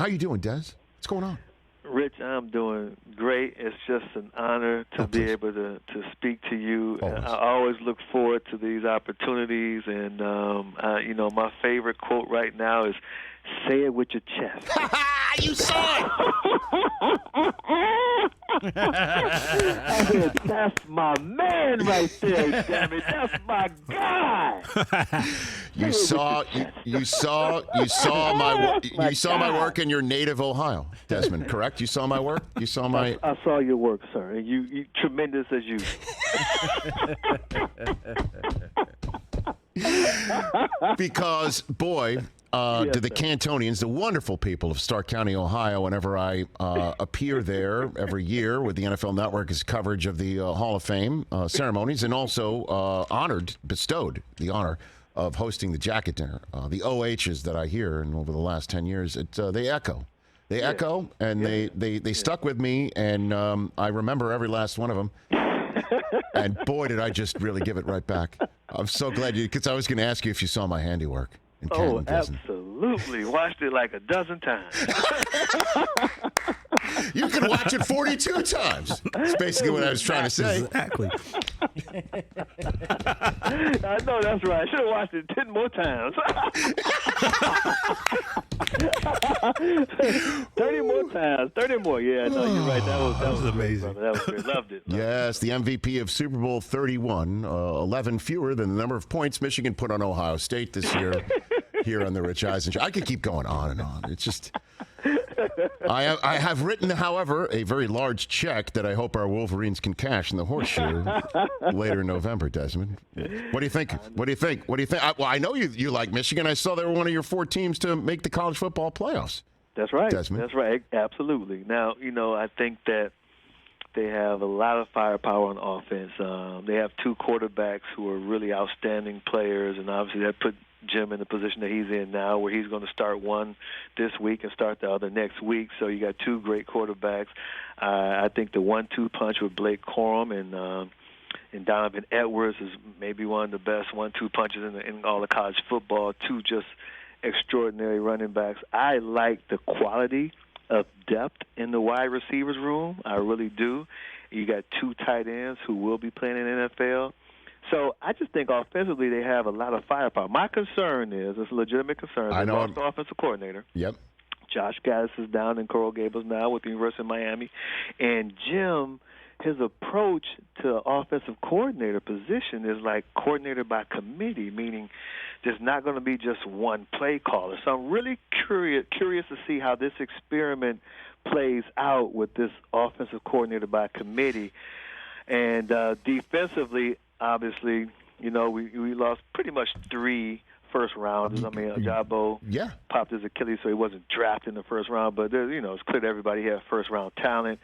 How you doing, Des? What's going on? Rich, I'm doing great. It's just an honor to be able to speak to you. Always. I always look forward to these opportunities, and my favorite quote right now is, "Say it with your chest." You saw it. I said, "That's my man right there, damn it! That's my guy." You saw my work in your native Ohio, Desmond. Correct? You saw my work. You saw my. I saw your work, sir. And you tremendous as usual. Because, boy, to the Cantonians, the wonderful people of Stark County, Ohio, whenever I appear there every year with the NFL Network as coverage of the Hall of Fame ceremonies, and also bestowed the honor of hosting the jacket dinner. The OHs that I hear, and over the last 10 years, they echo. They echo, and they stuck with me, and I remember every last one of them. And boy, did I just really give it right back. I'm so glad because I was going to ask you if you saw my handiwork. Oh, absolutely. Watched it like a dozen times. You can watch it 42 times. That's basically what I was trying to say. Exactly. I know that's right. I should have watched it 10 more times. 30 more times. 30 more. Yeah, no, you're right. That was amazing. Great, that was great. Loved it. Yes, the MVP of Super Bowl 31, 11 fewer than the number of points Michigan put on Ohio State this year here on the Rich Eisen Show. I could keep going on and on. It's just... I have written, however, a very large check that I hope our Wolverines can cash in the horseshoe later in November, Desmond. What do you think? What do you think? Well, I know you like Michigan. I saw they were one of your 4 teams to make the college football playoffs. That's right. Desmond. That's right. Absolutely. Now, I think that they have a lot of firepower on offense. They have 2 quarterbacks who are really outstanding players, and obviously that put Jim in the position that he's in now, where he's going to start one this week and start the other next week. So you got 2 great quarterbacks. I think the 1-2 punch with Blake Corum and Donovan Edwards is maybe one of the best 1-2 punches in all of college football. 2 just extraordinary running backs. I like the quality of depth in the wide receivers room. I really do. You got 2 tight ends who will be playing in the NFL. So I just think offensively they have a lot of firepower. My concern is, it's a legitimate concern, they lost the offensive coordinator. Yep. Josh Gaddis is down in Coral Gables now with the University of Miami. And Jim, his approach to offensive coordinator position is like coordinator by committee, meaning there's not going to be just one play caller. So I'm really curious to see how this experiment plays out with this offensive coordinator by committee. And defensively, obviously, we lost pretty much 3 first rounders. I mean, Ajabo popped his Achilles, so he wasn't drafted in the first round. But it's clear to everybody he had first round talent.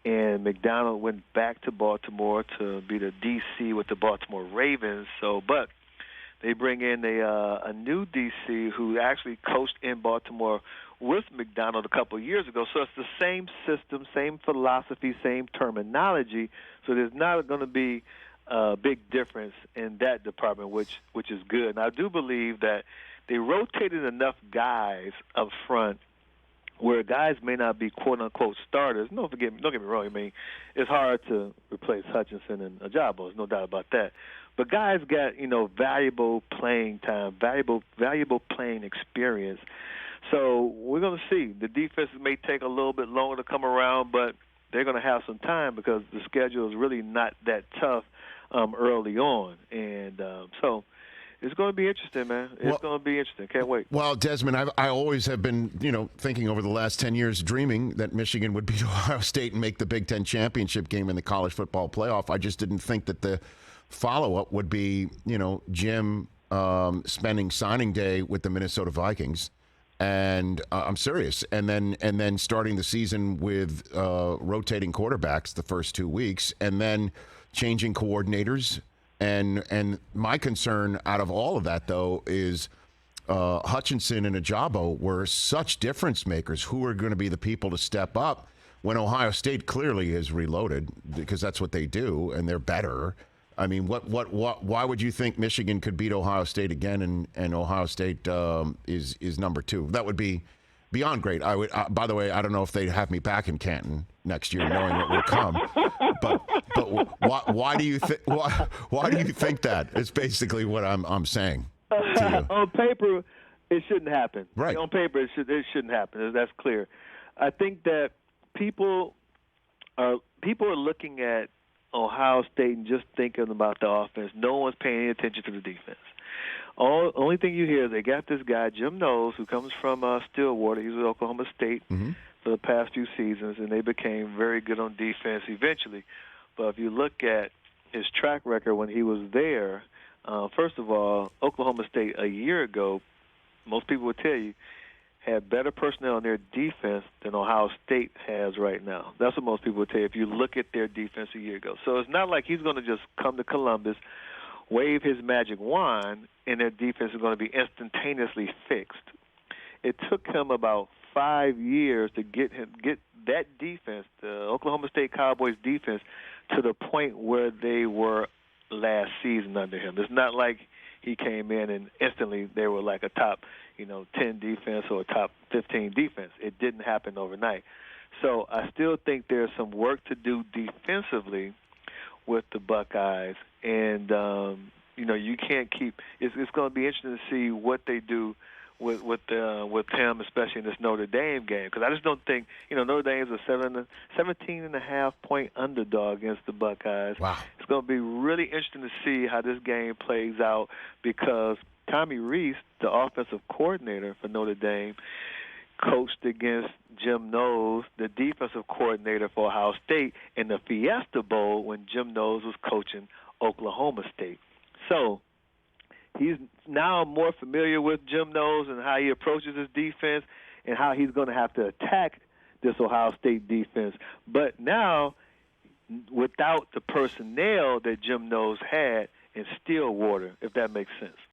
And McDonald went back to Baltimore to be the DC with the Baltimore Ravens. But they bring in a new DC who actually coached in Baltimore with McDonald a couple of years ago. So it's the same system, same philosophy, same terminology. So there's not going to be a big difference in that department, which is good. And I do believe that they rotated enough guys up front where guys may not be quote-unquote starters. Don't get me wrong. I mean, it's hard to replace Hutchinson and Ajabo. There's no doubt about that. But guys got, valuable playing time, valuable playing experience. So we're going to see. The defense may take a little bit longer to come around, but they're going to have some time because the schedule is really not that tough early on. And so it's going to be interesting, man. It's going to be interesting. Can't wait. Well, Desmond, I always have been, thinking over the last 10 years, dreaming that Michigan would beat Ohio State and make the Big Ten championship game in the college football playoff. I just didn't think that the follow-up would be, Jim spending signing day with the Minnesota Vikings. And I'm serious. And then starting the season with rotating quarterbacks the first 2 weeks, and then changing coordinators. And my concern out of all of that, though, is Hutchinson and Ajabo were such difference makers. Who are going to be the people to step up when Ohio State clearly is reloaded, because that's what they do, and they're better. I mean, why would you think Michigan could beat Ohio State again, and Ohio State is number 2? That would be beyond great. I would. By the way, I don't know if they'd have me back in Canton next year, knowing what would come. But why do you think why do you think that? It's basically what I'm saying to you. On paper, it shouldn't happen. Right. On paper, it shouldn't happen. That's clear. I think that people are looking at Ohio State and just thinking about the offense. No one's paying any attention to the defense. Only thing you hear is they got this guy, Jim Knowles, who comes from Stillwater. He was at Oklahoma State for the past few seasons, and they became very good on defense eventually. But if you look at his track record when he was there, first of all, Oklahoma State a year ago, most people would tell you, had better personnel in their defense than Ohio State has right now. That's what most people would tell you if you look at their defense a year ago. So it's not like he's going to just come to Columbus, wave his magic wand, and their defense is going to be instantaneously fixed. It took him about 5 years to get that defense, the Oklahoma State Cowboys defense, to the point where they were last season under him. It's not like he came in and instantly they were like a top, 10 defense or a top 15 defense. It didn't happen overnight. So I still think there's some work to do defensively with the Buckeyes, and you can't keep. It's going to be interesting to see what they do with him, especially in this Notre Dame game, because I just don't think Notre Dame's a 17.5-point underdog against the Buckeyes. Wow. It's going to be really interesting to see how this game plays out, because Tommy Rees, the offensive coordinator for Notre Dame, coached against Jim Knowles, the defensive coordinator for Ohio State, in the Fiesta Bowl when Jim Knowles was coaching Oklahoma State. So he's now more familiar with Jim Knowles and how he approaches his defense and how he's going to have to attack this Ohio State defense. But now, without the personnel that Jim Knowles had in Stillwater, if that makes sense.